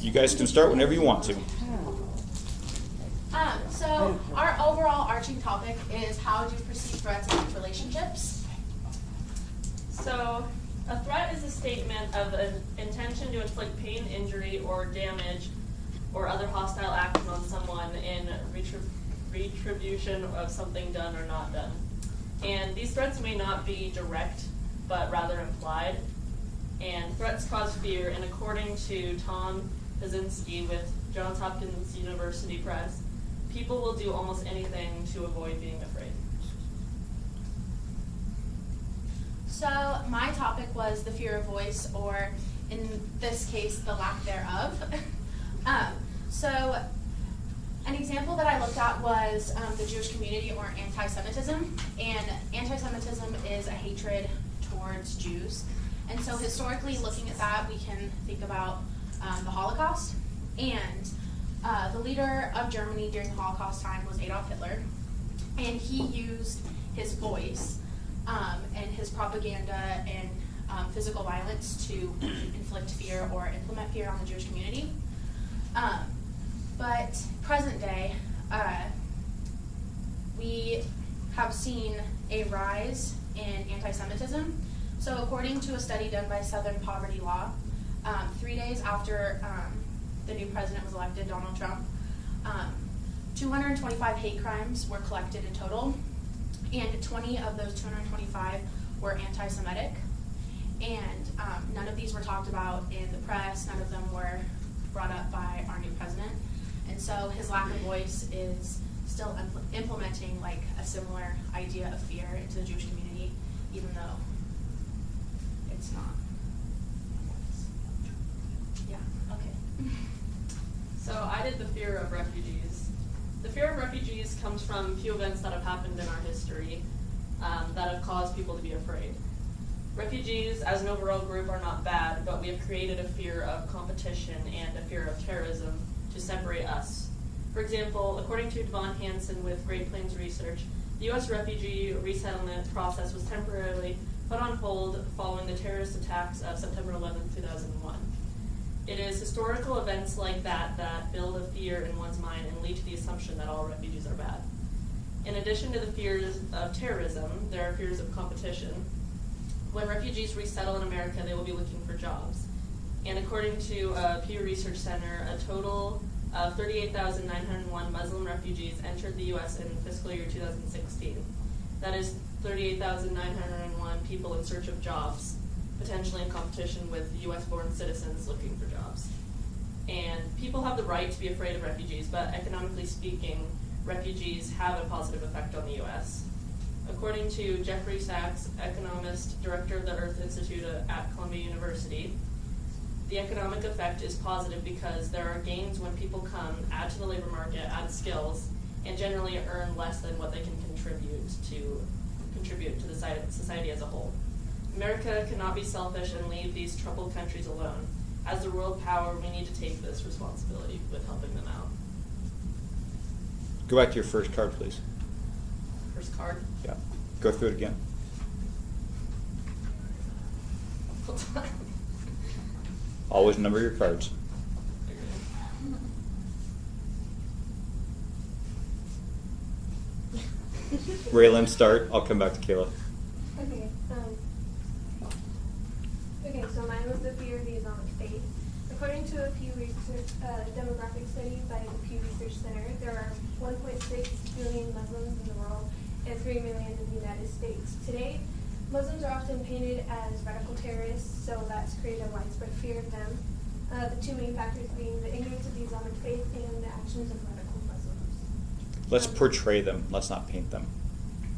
You guys can start whenever you want to. So our overall arching topic is how do you perceive threats in relationships? So a threat is a statement of an intention to inflict pain, injury, or damage or other hostile action on someone in retribution of something done or not done. And these threats may not be direct, but rather implied. And threats cause fear, and according to Tom Kaczynski with Johns Hopkins University Press, people will do almost anything to avoid being afraid. So my topic was the fear of voice, or in this case, the lack thereof. So an example that I looked at was the Jewish community, or anti-Semitism. And anti-Semitism is a hatred towards Jews. And so historically, looking at that, we can think about the Holocaust. And the leader of Germany during the Holocaust time was Adolf Hitler. And he used his voice and his propaganda and physical violence to inflict fear or implement fear on the Jewish community. But present day, we have seen a rise in anti-Semitism. So according to a study done by Southern Poverty Law, 3 days after the new president was elected, Donald Trump, 225 hate crimes were collected in total, and 20 of those 225 were anti-Semitic. And none of these were talked about in the press, none of them were brought up by our new president. And so his lack of voice is still implementing like a similar idea of fear into the Jewish community, even though it's not. Yeah, okay. So I did the fear of refugees. The fear of refugees comes from a few events that have happened in our history that have caused people to be afraid. Refugees as an overall group are not bad, but we have created a fear of competition and a fear of terrorism to separate us. For example, according to Devon Hansen with Great Plains Research, the U.S. refugee resettlement process was temporarily put on hold following the terrorist attacks of September 11, 2001. It is historical events like that that build a fear in one's mind and lead to the assumption that all refugees are bad. In addition to the fears of terrorism, there are fears of competition. When refugees resettle in America, they will be looking for jobs. And according to Pew Research Center, a total of 38,901 Muslim refugees entered the U.S. in fiscal year 2016. That is 38,901 people in search of jobs, potentially in competition with U.S.-born citizens looking for jobs. And people have the right to be afraid of refugees, but economically speaking, refugees have a positive effect on the U.S. According to Jeffrey Sachs, economist, director of the Earth Institute at Columbia University, the economic effect is positive because there are gains when people come, add to the labor market, add skills, and generally earn less than what they can contribute to the society as a whole. America cannot be selfish and leave these troubled countries alone. As the world power, we need to take this responsibility with helping them out. Go back to your first card, please. First card. Yeah. Go through it again. Hold on. Always number your cards. Raelynn, start. I'll come back to Kayla. Okay, so mine was the fear of the Islamic State. According to a Pew Research demographic study by the Pew Research Center, there are 1.6 billion Muslims in the world and 3 million in the United States. Today, Muslims are often painted as radical terrorists, so that's created a widespread fear of them. The two main factors being the ignorance of the Islamic faith and the actions of radical Muslims. Let's portray them. Let's not paint them.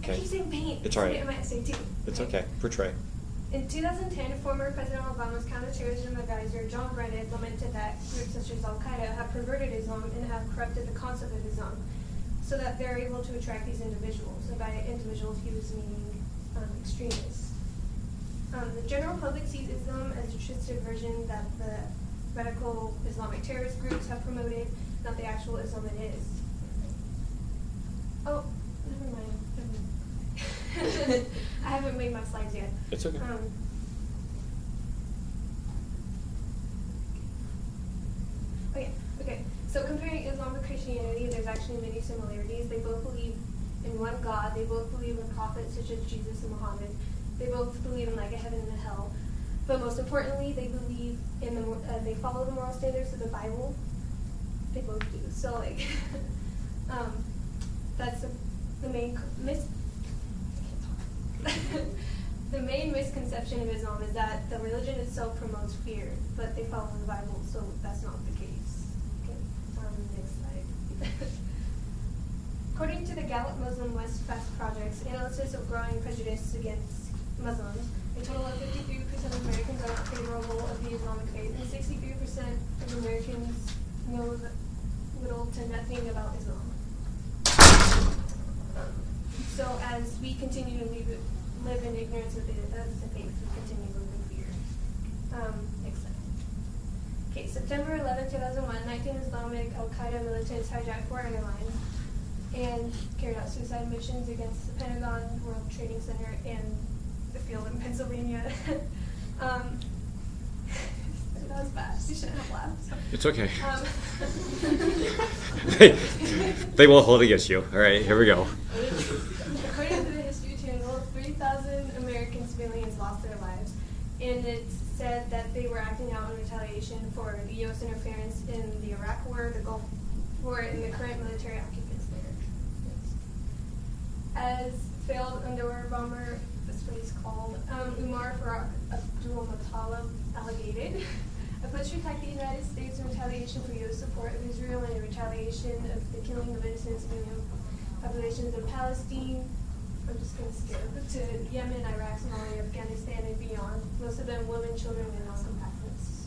I keep saying paint. It's all right. I might say too. It's okay. Portray. In 2010, former President Obama's counterterrorism advisor John Brennan lamented that groups such as Al-Qaeda have perverted Islam and have corrupted the concept of Islam, so that they're able to attract these individuals. And by individuals, he was meaning extremists. The general public sees Islam as a twisted version that the radical Islamic terrorist groups have promoted, not the actual Islam it is. Oh, never mind. I haven't made my slides yet. It's okay. actually many similarities. They both believe in one God. They both believe in prophets such as Jesus and Muhammad. They both believe in like a heaven and a hell. But most importantly, they believe in they follow the moral standards of the Bible. They both do. So like, that's the main the main misconception of Islam is that the religion itself promotes fear, but they follow the Bible, so that's not the case. Okay, next slide. According to the Gallup Muslim West Fast Project's analysis of growing prejudice against Muslims, a total of 53% of Americans are not favorable of the Islamic faith, and 63% of Americans know little to nothing about Islam. So as we continue to live in ignorance of the faith, we continue to live in fear. Next slide. Okay, September 11, 2001, 19 Islamic Al-Qaeda militants hijacked 4 airlines and carried out suicide missions against the Pentagon, World Trading Center, and the field in Pennsylvania. That was bad. You shouldn't have laughed. It's okay. They will hold against you. All right, here we go. According to the History Channel, 3,000 American civilians lost their lives, and it's said that they were acting out in retaliation for the U.S. interference in the Iraq War, the Gulf War, and the current military occupants there. As failed underwear bomber, that's what he's called, Umar Faraq Abdul-Muttalib allegated, a push to attack the United States in retaliation for U.S. support of Israel and in retaliation of the killing of innocent civilian populations in Palestine. I'm just going to skip to Yemen, Iraq, Somalia, Afghanistan, and beyond. Most of them women, children, and non-combatants.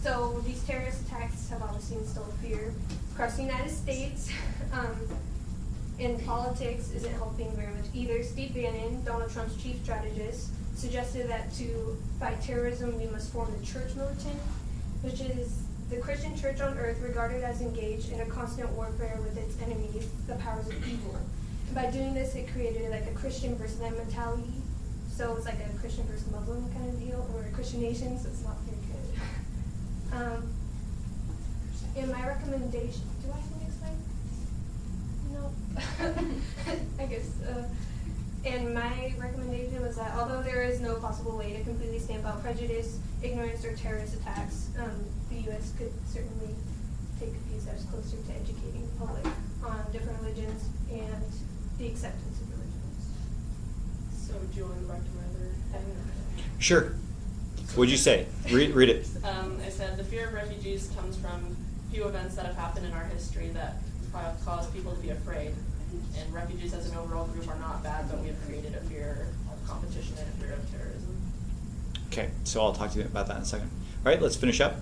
So these terrorist attacks have obviously instilled fear across the United States. And politics isn't helping very much either. Steve Bannon, Donald Trump's chief strategist, suggested that to fight terrorism, we must form the church militant, which is the Christian church on earth regarded as engaged in a constant warfare with its enemies, the powers of evil. And by doing this, it created like a Christian versus them mentality. So it's like a Christian versus Muslim kind of deal, or a Christian nation, so it's not very good. In my recommendation, do I have the next slide? No. I guess. And my recommendation was that although there is no possible way to completely stamp out prejudice, ignorance, or terrorist attacks, the U.S. could certainly take a few steps closer to educating the public on different religions and the acceptance of religions. So do you want to go back to my other thing? Sure. What'd you say? Read it. I said the fear of refugees comes from few events that have happened in our history that cause people to be afraid. And refugees as an overall group are not bad, but we have created a fear of competition and a fear of terrorism. Okay, so I'll talk to you about that in a second. All right, let's finish up.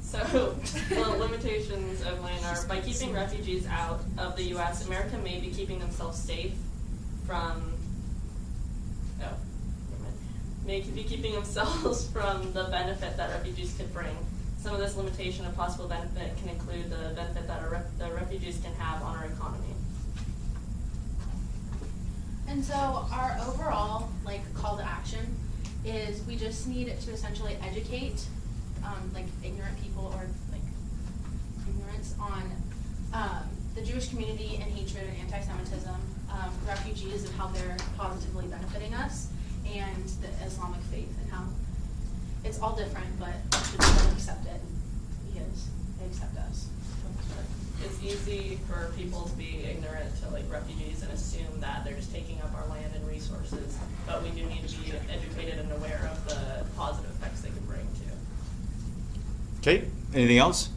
So, the limitations of land are by keeping refugees out of the U.S., America may be keeping themselves safe from, may be keeping themselves from the benefit that refugees could bring. Some of this limitation of possible benefit can include the benefit that the refugees can have on our economy. And so our overall call to action is we just need to essentially educate ignorant people or ignorance on the Jewish community and hatred and anti-Semitism, refugees and how they're positively benefiting us, and the Islamic faith and how it's all different, but we should still accept it because they accept us. It's easy for people to be ignorant to refugees and assume that they're just taking up our land and resources, but we do need to be educated and aware of the positive effects they can bring too. Okay, anything else?